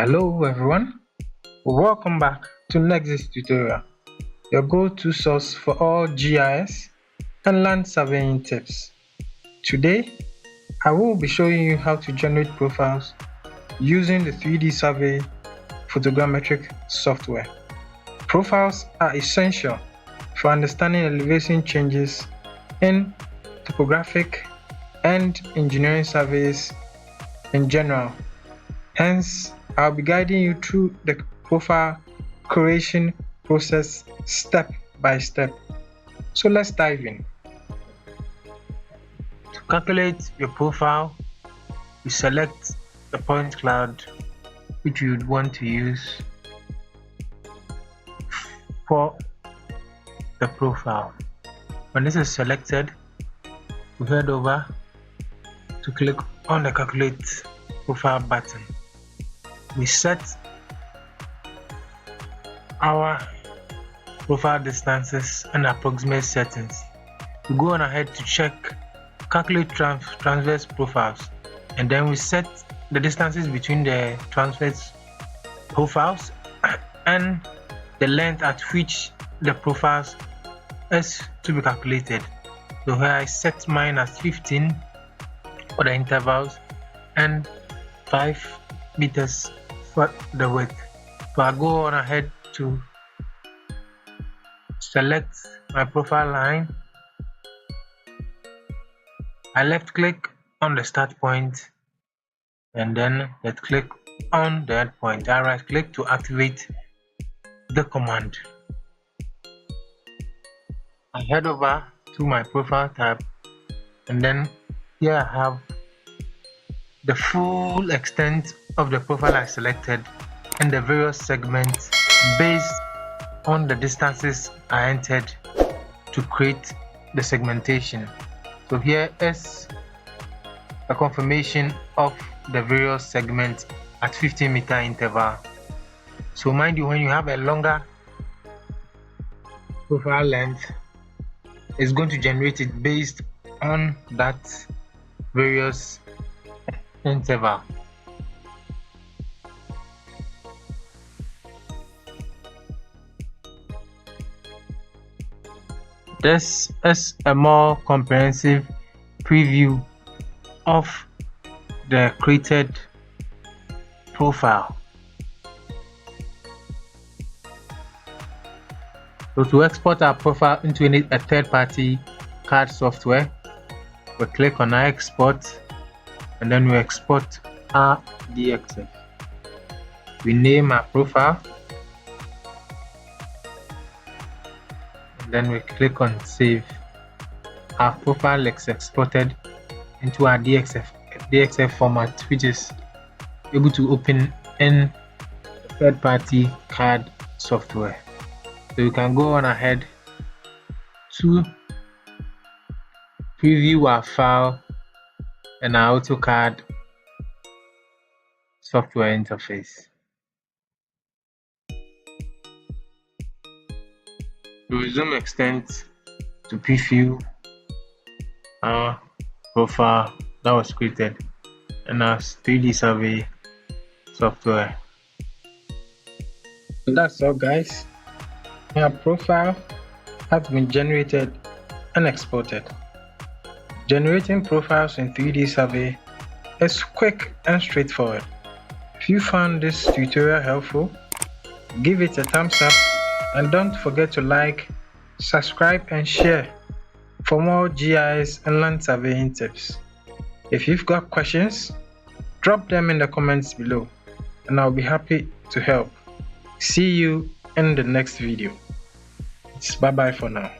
Hello everyone, welcome back to next tutorial, your go-to source for all GIS and land surveying tips. Today, I will be showing you how to generate profiles using the 3D survey photogrammetric software. Profiles are essential for understanding elevation changes in topographic and engineering surveys in general. Hence, I'll be guiding you through the profile creation process step by step. So let's dive in. To calculate your profile, you select the point cloud which you would want to use for the profile. When this is selected, we head over to click on the calculate profile button. We set our profile distances and approximate settings. We go on ahead to check calculate transverse profiles, and then we set the distances between the transverse profiles and the length at which the profiles is to be calculated. So here I set mine as 15 for the intervals and 5 meters for the width. So I go on ahead to select my profile line. I left click on the start point and then left click on the end point. I right click to activate the command. I head over to my profile tab, and then here I have the full extent of the profile I selected and the various segments based on the distances I entered to create the segmentation. So here is a confirmation of the various segments at 15-meter interval. So mind you, when you have a longer profile length, it's going to generate it based on that various interval. This is a more comprehensive preview of the created profile. So to export our profile into a third-party CAD software, we click on our export and then we export our DXF. We name our profile and then we click on save. Our profile is exported into our DXF format, which is able to open in third-party CAD software. So you can go on ahead to preview our file and our AutoCAD software interface. To resume extent to preview our profile that was created in our 3D survey software. And that's all, guys. Our profile has been generated and exported. Generating profiles in 3D survey is quick and straightforward. If you found this tutorial helpful, give it a thumbs up and don't forget to like, subscribe and share for more GIS and land surveying tips. If you've got questions, drop them in the comments below and I'll be happy to help. See you in the next video. It's bye bye for now.